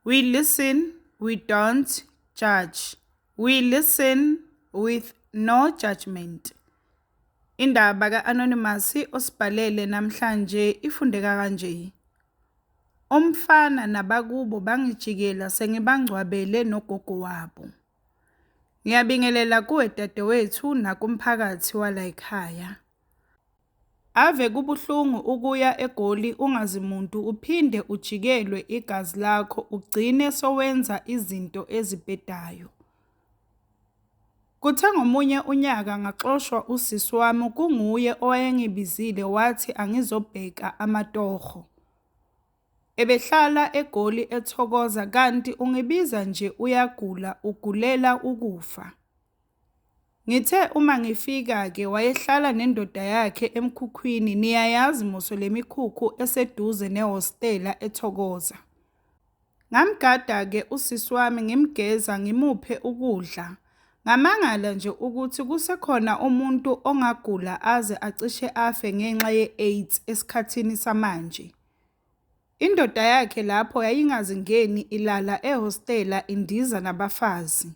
We listen, we don't judge. We listen with no judgment. Indaba ka-Anonymous osibhalele namhlanje ifundeka kanje. Umfana nabakubo bangijikela sengibangcwabele nogogo wabo. Ngiyabingelela kuwe dadewethu nakumphakathi wala ekhaya. Ave kubuhlungu ukuya eGoli ungazi muntu uphinde ujikelwe igazi lakho ugcine sowenza izinto ezibhedayo. Kuthe ngomunye unyaka ngaxoshwa usisi wami kunguye owayengibizile wathi angizobheka amatoho. Ebehlala eGoli ethokoza kanti ungibiza nje uyagula ugulela ukufa. Ngithe uma ngifika ke wayehlala nendoda yakhe emkhukhwini niyayazi moso lemikhukhu eseduze nehostela ethokoza. Ngamgada ke usisi wami ngimgeza ngimuphe ukudla. Ngamangala nje ukuthi kusekhona umuntu ongagula aze acishe afe ngenxa ye-AIDS esikhathini samanje. Indoda yakhe lapho yayingazingeni ilala ehostela indiza nabafazi.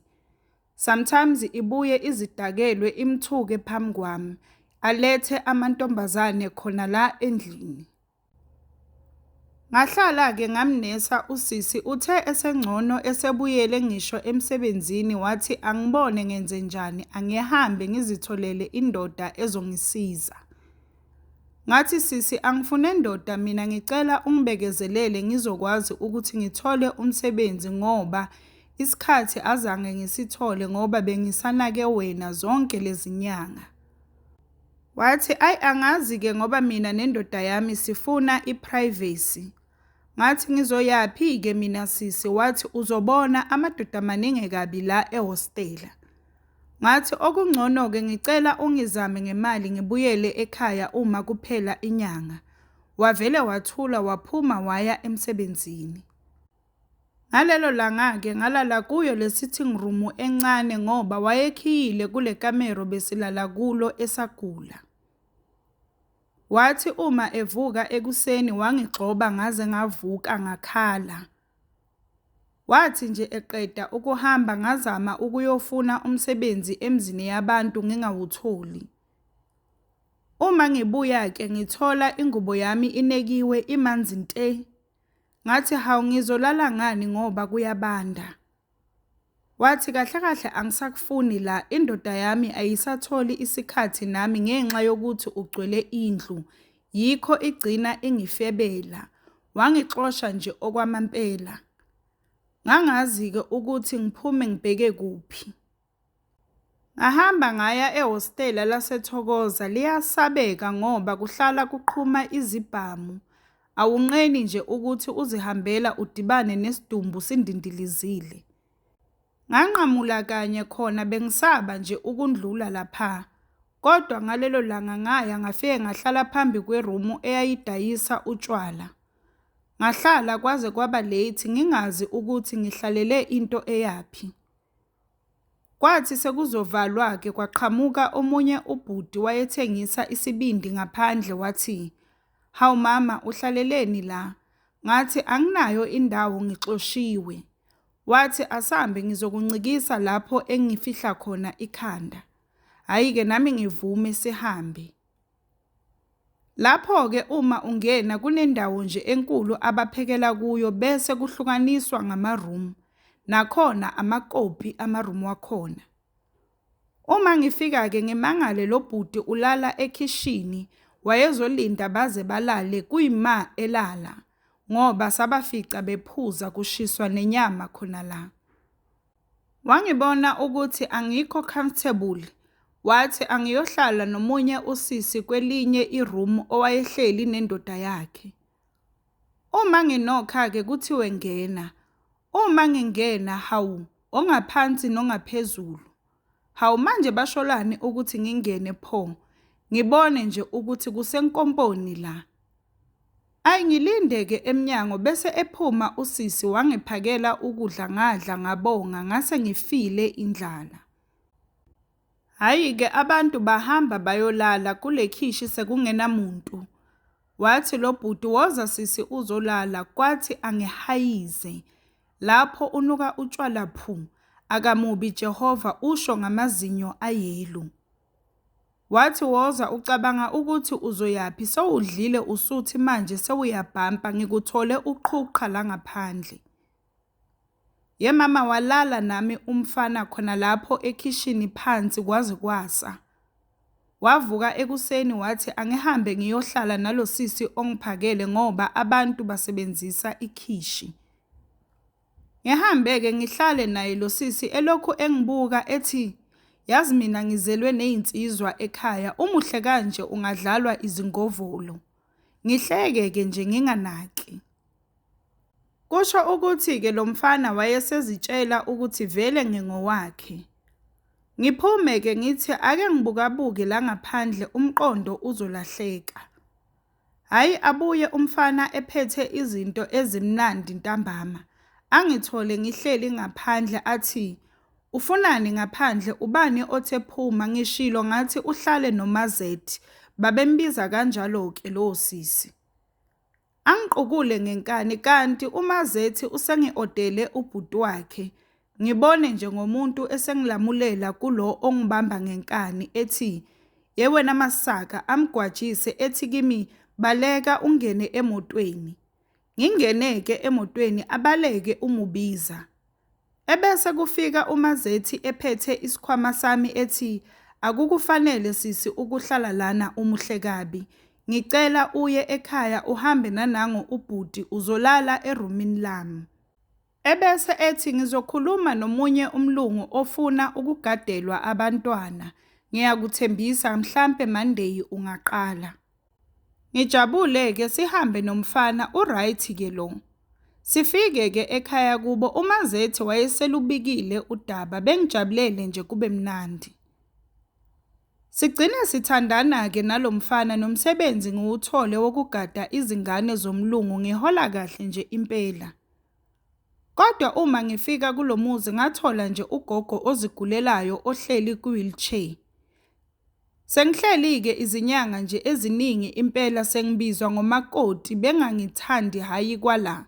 Sometimes ibuye izidakelwe imthuke phambi kwami, alethe amantombazane khona la endlini. Ngahlala-ke ngamnesa usisi uthe esengcono esebuyele ngisho emsebenzini wathi angibone ngenze njani angihambe ngizitholele indoda ezongisiza. Ngathi sisi angifune indoda mina ngicela ungibekezelele ngizokwazi ukuthi ngithole umsebenzi ngoba isikhathi azange ngisithole ngoba bengisanake wena zonke lezi nyanga. Wathi angazi ke ngoba mina nendoda yami sifuna iprivacy. Ngathi ngizoyaphi ke mina sisi wathi uzobona amadoda maningi kabi la ehostela. Ngathi okungcono ke ngicela ungizame ngemali ngibuyele ekhaya uma kuphela inyanga. Wavele wathula waphuma waya emsebenzini. Ngalelo langa ke ngalala kuyo le sitting room encane ngoba wayekhiyile kule kamero besilala kulo esagula. Wathi uma evuka ekuseni wangigxoba ngaze ngavuka ngakhala. Wathi nje eqeda ukuhamba ngazama ukuyofuna umsebenzi emzini yabantu ngingawutholi. Uma ngibuya ke ngithola ingubo yami inekiwe imanzi nte. Ngathi hawu ngizolala ngani ngoba kuyabanda. Wathi kahle kahle angisakufuni la indoda yami ayisatholi isikhathi nami ngenxa yokuthi ugcwele indlu. Yikho igcina ingifebela. Wangixosha nje okwamampela. Ngangazi ke ukuthi ngiphume ngibheke kuphi. Ngahamba ngaya ehostela laseThokoza liyasabeka ngoba kuhlala kuqhuma izibhamu. Awunqeni nje ukuthi uzihambela udibane nesidumbu sindindilizile. Nganqamula kanye khona bengisaba nje ukundlula lapha. Kodwa ngalelo langa ngaya ngafike ngahlala phambi kweroom eyayidayisa utshwala. Ngahlala kwaze kwaba late ngingazi ukuthi ngihlalele into eyapi. Kwathi sekuzovalwa ke kwaqhamuka omunye ubhuti wayethengisa isibindi ngaphandle wathi, "Hawu mama uhlaleleni la?" Ngathi anginayo indawo ngixoshiwe. Wathi asambe ngizokuncikisa lapho engifihla khona ikhanda. Hayi ke nami ngivume sihambe. Lapho ke uma ungena kunendawo nje enkulu abaphekela kuyo bese kuhlukaniswa ngama-room. Nakhona amakopi ama-room wakhona. Uma ngifika ke ngimangale lo bhuti ulala ekitchen wayezolinda baze balale kuyima elala ngoba sabafica bephuza kushiswa nenyama khona la. Wangibona ukuthi angikho comfortable. Wathi angiyohlala nomunye usisi kwelinye iroom owayehleli nendoda yakhe. Uma nginokha ke kuthiwe ngena. Uma ngingena hawu ongaphansi nongaphezulu. Hawu manje basholani ukuthi ngingene pho. Ngibone nje ukuthi kusenkomponi la. Ngilindeke eminyango bese ephuma usisi wangiphakela ukudla ngadla ngabonga ngase ngifile indlala. Hayi ke abantu bahamba bayolala kule khishi sekungenamuntu. Wathi lo bhuti woza sisi uzolala kwathi angihayize. lapho unuka utshwala phu, akamubi Jehova usho ngamazinyo ayelu. Wathi woza ucabanga ukuthi uzoyaphi sewudlile usuthi manje sewuyabhampa ngikuthole uqhuqha la ngaphandle. Ye mama walala nami umfana khona lapho ekhishini phansi kwaze kwasa. Wavuka ekuseni wathi angihambe ngiyohlala nalosisi ongiphakele ngoba abantu basebenzisa ikhishi. Ngihambe-ke ngihlale naye lo sisi elokhu engibuka ethi, yazi mina ngizelwe nezinsizwa ekhaya, umuhle kanje ungadlalwa izingovolo. Ngihleke-ke nje nginganaki. Kusho ukuthi-ke lo mfana wayesezitshela ukuthi vele ngingowakhe. Ngiphume-ke ngithi ake ngibukabuke la ngaphandle umqondo uzolahleka. Hayi abuye umfana ephethe izinto ezimnandi ntambama. Angithole ngihleli ngaphandle athi, ufunani ngaphandle ubani othe phuma ngishilo ngathi uhlale noMazethi. Babembiza kanjalo-ke lo sisi. Angiqukule ngenkani kanti uMazethi usengiodele ubhuti wakhe. Ngibone nje ngomuntu esengilamulela kulo ongibamba ngenkani ethi, yewe namasaka amgwajise ethi kimi baleka ungene emotweni. Ngingene-ke emotweni abaleke umubiza. Ebese kufika uMazethi ephethe isikhwama sami ethi, akukufanele sisi ukuhlala lana umuhle kabi. Ngicela uye ekhaya uhambe nanango ubhuti uzolala erumini lami. Ebese ethi ngizokhuluma nomunye umlungu ofuna ukugadelwa abantwana. Ngiyakuthembisa mhlambe Monday ungaqala. Ngijabule-ke sihambe nomfana uright-ke lo. Sifike-ke ekhaya kubo uMazethi wayeselubikile udaba bengijabulele nje kube mnandi. Sigcine sithandana-ke nalomfana nomsebenzi ngiwuthole wokugada izingane zomlungu ngihola kahle nje impela. Kodwa uma ngifika kulomuzi ngathola nje ugogo ozigulelayo ohleli ku-wheelchair. Sengihleli-ke izinyanga nje eziningi impela sengibizwa ngomakoti bengangithandi hayi kwala.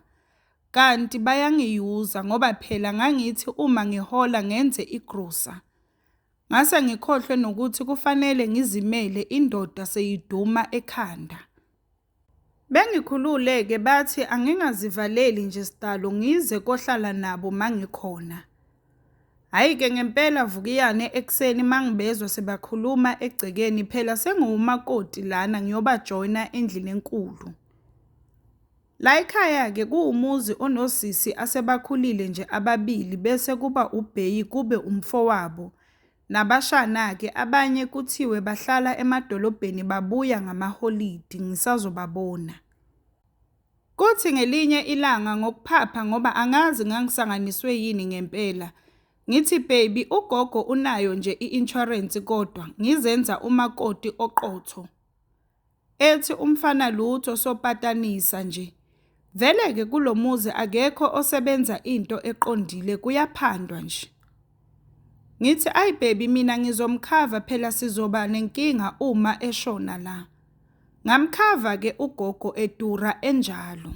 Kanti bayangiyuza ngoba phela ngangithi uma ngihola ngenze igrosa. Ngase ngikhohlwe nokuthi kufanele ngizimele indoda seyiduma ekhanda. Bengikhulule-ke bathi angingazivaleli nje sidalo ngize kohlala nabo mangikhona. Hayi-ke ngempela Vukiyane ekseni mangibezwa sebakhuluma egcekeni phela sengumakoti lana ngiyobajoyina endlini enkulu. La ekhaya-ke kuwumuzi onosisi asebakhulile nje ababili bese kuba uBheyi kube umfowabo. Nabashana-ke abanye kuthiwe bahlala emadolobheni babuya ngamaholidi ngisazobabona. Kuthi ngelinye ilanga ngokuphapha ngoba angazi ngangisanganiswe yini ngempela. Ngithi baby ugogo unayo nje i-insurance kodwa ngizenza umakoti oqotho. Ethi umfana lutho sopatanisa nje. Vele-ke kulomuzi akekho osebenza into eqondile kuyaphandwa nje. Ngithi ayi baby mina ngizomkhava phela sizoba nenkinga uma eshona la. Ngamkhava-ke ugogo edura enjalo.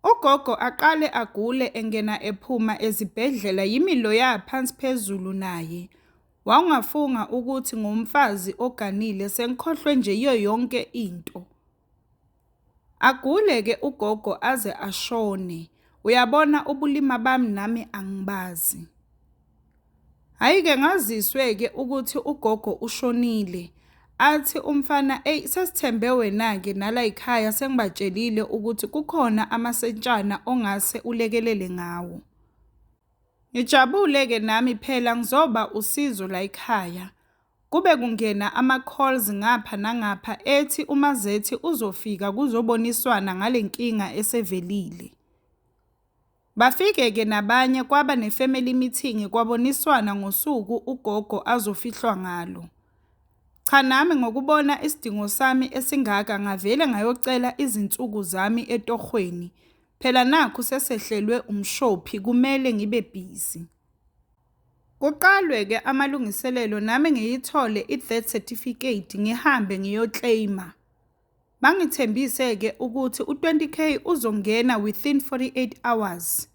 Ugogo aqale agule engena ephuma ezibhedlela yimilo yaphansi phezulu naye. Wangafunga ukuthi ngumfazi oganile sengikhohlwe nje yonke into. Agule-ke ugogo aze ashone. Uyabona ubulima bami nami angibazi. Hayi-ke ngaziswe-ke ukuthi ugogo ushonile. Athi umfana sesithembe wena-ke nala ekhaya sengibatshelile ukuthi kukhona amasentshana ongase ulekelele ngawo. Ngijabule-ke nami phela ngizoba usizo la ekhaya. Kube kungena ama-calls ngapha nangapha ethi uMazethi uzofika kuzoboniswana ngale nkinga esevelile. Bafike-ke nabanye kwaba ne-family meeting kwaboniswana ngosuku ugogo azofihlwa ngalo. Cha nami ngokubona isidingo sami esingaka ngavele ngayocela izinsuku zami etohweni. Phela nakho sesehlelwe umshophi kumele ngibe busy. Kuqalwe-ke amalungiselelo nami ngiyithole i-death certificate ngihambe ngiyoclaima. Bangithembise-ke ukuthi u-20K uzongena within 48 hours.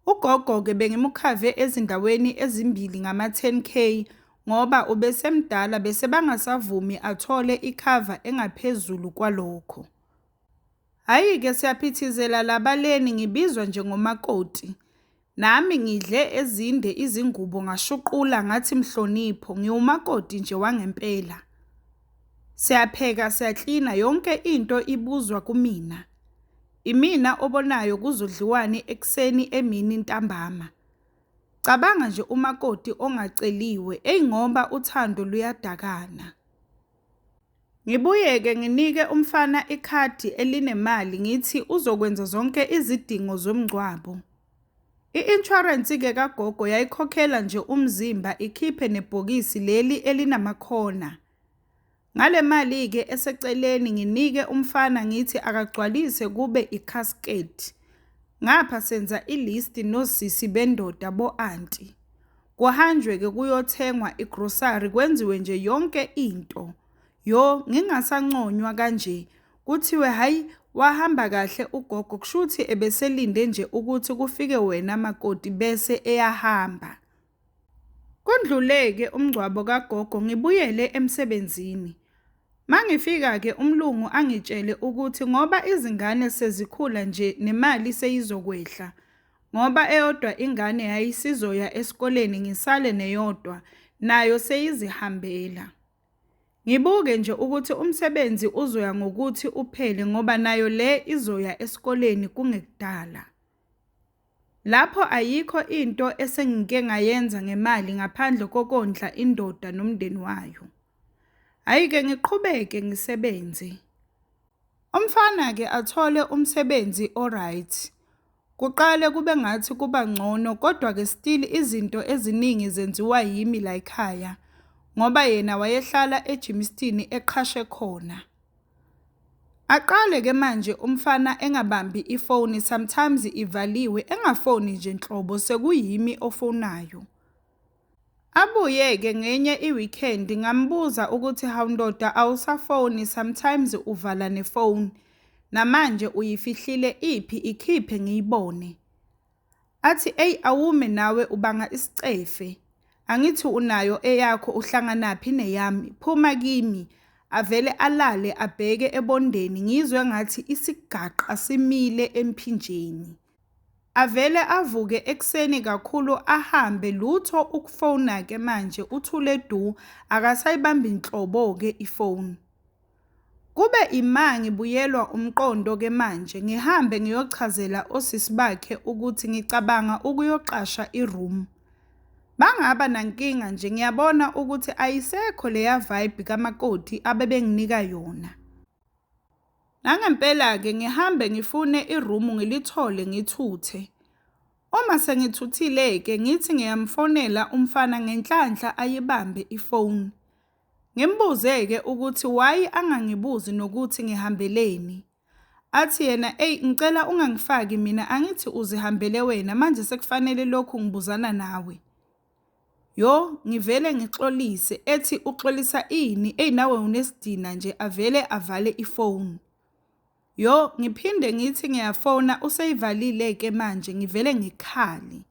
Ugogo-ke bengimukhave ezindaweni ezimbili ngama-10K ngoba ubesemdala bese bangasavumi athole ikhava engaphezulu kwalokho. Hhayi-ke siyaphithizela labaleni ngibizwa njengomakoti. Nami ngidle ezinde izingubo ngashuqula ngathi mhlonipho ngiwumakoti nje wangempela. Siyapheka siyaklina yonke into ibuzwa kumina. Imina obonayo kuzodliwani ekuseni emini ntambama. Cabanga nje umakoti ongaceliwe ngoba uthando luyadakana. Ngibuye-ke nginike umfana ikhadi elinemali ngithi uzokwenza zonke izidingo zomngcwabo. I-insurance-ke kagogo yayikhokhela nje umzimba ikhiphe nebhokisi leli elinamakhona. Ngale mali-ke eseceleni nginike umfana ngithi akagcwalise kube i-casket. Ngapha senza ilisti nosisi bendoda bo-anti. Kuhanjwe-ke kuyothengwa igrosari kwenziwe nje yonke into. Ngingasanconywa kanje. Kuthiwe hayi wahamba kahle ugogo kushuthi ebeselinde nje ukuthi kufike wena makoti bese eyahamba. Kundluleke umngcwabo kagogo ngibuyele emsebenzini. Mangifika-ke umlungu angitshele ukuthi ngoba izingane sezikhula nje nemali seyizokwehla. Ngoba eyodwa ingane yayisizoya esikoleni ngisale neyodwa nayo seyizihambela. Ngibuke nje ukuthi umsebenzi uzoya ngokuthi uphele ngoba nayo le izoya esikoleni kungekudala. Lapho ayikho into esengike ngayenza ngemali ngaphandle kokondla indoda nomndeni wayo. Hhayi-ke ngiqhubeke ngisebenze. Umfana-ke athole umsebenzi oright. Kuqale kube ngathi kuba ngcono kodwa-ke still izinto eziningi zenziwa yimi la ekhaya. Ngoba yena wayehlala eJimistini eqhashe khona. Aqale-ke manje umfana engabambi ifoni sometimes ivaliwe engafoni nje nhlobo sekuyimi ofonayo. Abuye-ke ngenye iweekend ngambuza ukuthi hawu ndoda awusafoni sometimes uvala nefoni. Namanje uyifihlile iphi ikhiphe ngiyibone. Athi awume nawe ubanga isicefe. Angithi unayo eyakho uhlanganaphi neyami phuma kimi. Avele alale abheke ebondeni ngizwe ngathi isigaqa simile emphinjeni. Avele avuke ekuseni kakhulu ahambe lutho ukufona-ke manje uthule du akasayibambi inhlobo-ke ifoni. Kube ima ngibuyelwa umqondo-ke manje ngihambe ngiyochazela osisi bakhe ukuthi ngicabanga ukuyoqasha iroom. Bangaba nankinga nje ngiyabona ukuthi ayisekho leya vibe kamakoti abebenginika yona. Nangempela-ke ngihambe ngifune iroom ngilithole ngithuthe. Uma sengithuthile-ke ngithi ngiyamfonela umfana ngenhlanhla ayibambe ifoni. Ngimbuze-ke ukuthi why angangibuzi nokuthi ngihambeleni. Athi yena ngicela ungangifaki mina angithi uzihambele wena manje sekufanele lokhu ngibuzana nawe. Ngivele ngixolise ethi uxolisa ini nawe unesidina nje avele avale ifoni. Ngiphinde ngithi ngiyafona useyivalile-ke manje ngivele ngikhali.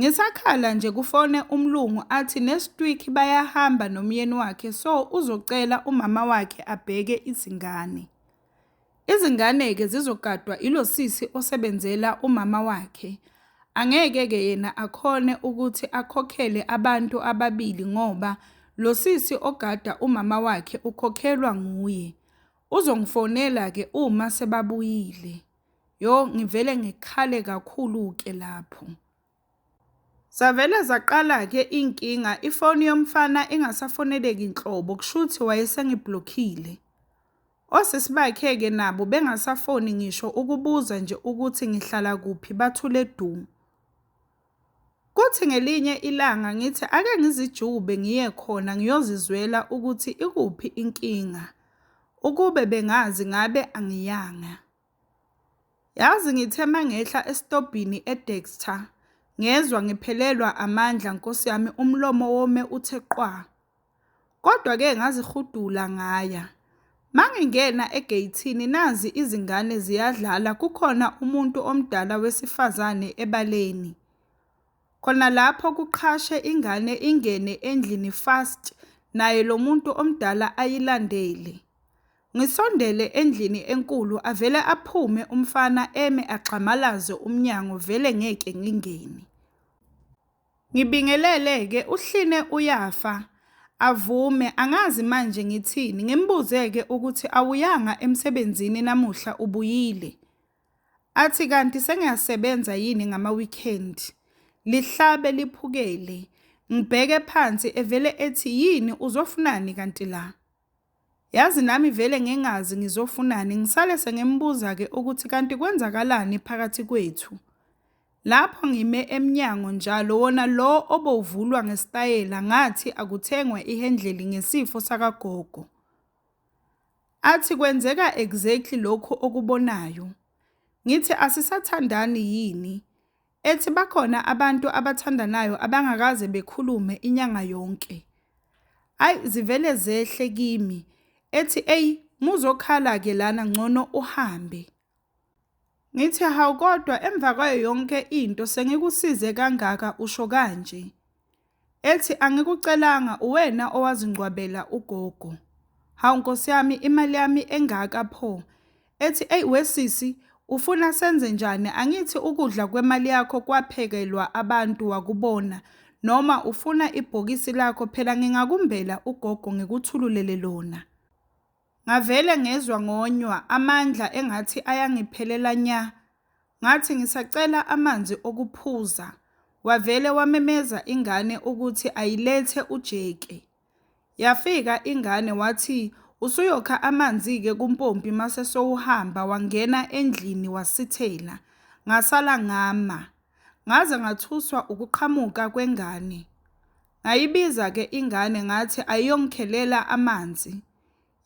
Ngisakhala nje kufone umlungu athi next week bayahamba nomyeni wakhe so uzocela umama wakhe abheke izingane. Izingane-ke zizogadwa ilo sisi osebenzela umama wakhe. Angeke-ke yena akhone ukuthi akhokhele abantu ababili ngoba lo sisi ogada umama wakhe ukhokhelwa nguye. Uzongifonela-ke uma sebabuyile. Ngivele ngikhale kakhulu-ke lapho. Savele zaqala-ke inkinga ifoni yomfana ingasafoneleki inhlobo kushuthi wayesengiblockile. Osisi bakhe-ke nabo bengasafoni ngisho ukubuza nje ukuthi ngihlala kuphi bathule du. Kuthi ngelinye ilanga ngithi ake ngizijube ngiye khona ngiyozizwela ukuthi ikuphi inkinga. Ukube bengazi ngabe angiyanga. Yazi ngithe mangehla esitobhini eDexter. Ngezwa ngiphelelwa amandla Nkosi yami umlomo wome uthe qwa. Kodwa-ke ngazihudula ngaya. Mangingena egeyithini nazi izingane ziyadlala kukhona umuntu omdala wesifazane ebaleni. Khona lapho kuqhashe ingane ingene endlini fast naye lo muntu omdala ayilandele. Ngisondele endlini enkulu avele aphume umfana eme agxamalaze umnyango vele ngeke ngingene. Ngibingelele-ke uhline uyafa. Avume angazi manje ngithini ngimbuze-ke ukuthi awuyanga emsebenzini namuhla ubuyile. Athi kanti sengiyasebenza yini ngama-weekend. Lihlabe liphukele. Ngibheke phansi evele ethi yini uzofunani kanti la. Yazi nami vele ngingazi ngizofunani ngisale sengimbuza-ke ukuthi kanti kwenzakalani phakathi kwethu. Lapho ngime emnyango njalo wona lo obovulwa ngesitayela ngathi akuthengwe ihendleli ngesifo sakagogo. Athi kwenzeka exactly lokho okubonayo. Ngithi asisathandani yini? Ethi bakhona abantu abathandanayo abangakaze bekhulume inyanga yonke. Ayi zivele zehle kimi. Ethi muzokhala-ke lana ngcono uhambe. Ngithi hawu kodwa emva kwayo yonke into sengikusize kangaka usho kanje. Ethi angikucelanga uwena owazingcwabela ugogo. Hawu Nkosi yami imali yami engaka pho. Ethi wesisi ufuna senze njani angithi ukudla kwemali yakho kwaphekelwa abantu wakubona noma ufuna ibhokisi lakho phela ngingakumbela ugogo ngikuthululele lona. Ngavele ngezwa ngonywa amandla engathi ayangiphelela nya. Ngathi ngisacela amanzi okuphuza. Wavele wamemeza ingane ukuthi ayilethe uJeke. Yafika ingane wathi usuyokha amanzi-ke kumpompi mase sowuhamba wangena endlini wasithela. Ngasala ngama. Ngaze ngathuswa ukuqhamuka kwengane. Ngayibiza-ke ingane ngathi ayiyongikhelela amanzi.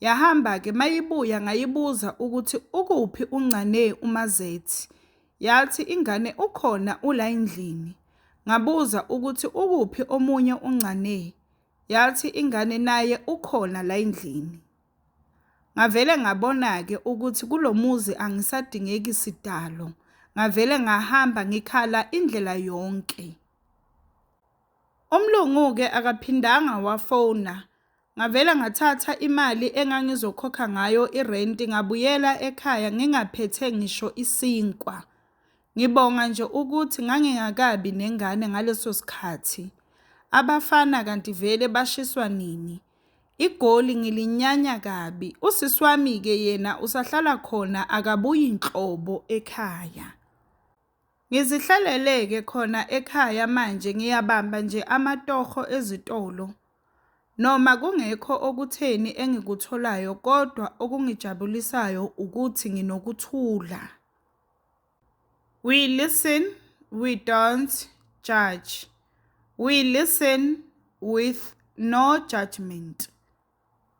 Yahamba-ke mayibuya ngayibuza ukuthi ukuphi uncane uMazethi. Yathi ingane ukhona ula endlini. Ngabuza ukuthi ukuphi omunye uncane. Yathi ingane naye ukhona la endlini. Ngavele ngabona-ke ukuthi kulomuzi angisadingeki sidalo. Ngavele ngahamba ngikhala indlela yonke. Umlungu-ke akaphindanga wafona. Ngavela ngathatha imali engangizokhokha ngayo irenti ngabuyela ekhaya ngingaphethe ngisho isinkwa. Ngibonga nje ukuthi ngangingakabi nengane ngaleso sikhathi. Abafana kanti vele bashiswa nini. Igoli ngilinyanya kabi. Usisi wami-ke yena usahlala khona akabuyi inhlobo ekhaya. Ngizihlalele-ke khona ekhaya manje ngiyabamba nje amatoho ezitolo. Noma kungekho okutheni engikutholayo kodwa okungijabulisayo ukuthi nginokuthula. We listen, we don't judge. We listen with no judgment.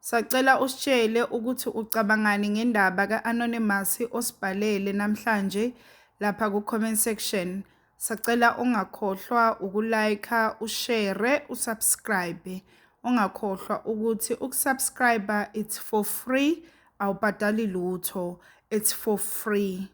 Sacela usitshele ukuthi ucabangani ngendaba ka-Anonymous osibhalele namhlanje lapha ku-comment section. Sacela ungakhohlwa ukulike, ushare, usubscribe. Ungakhohlwa ukuthi ukusubscribe it's for free, awubhadali lutho, it's for free.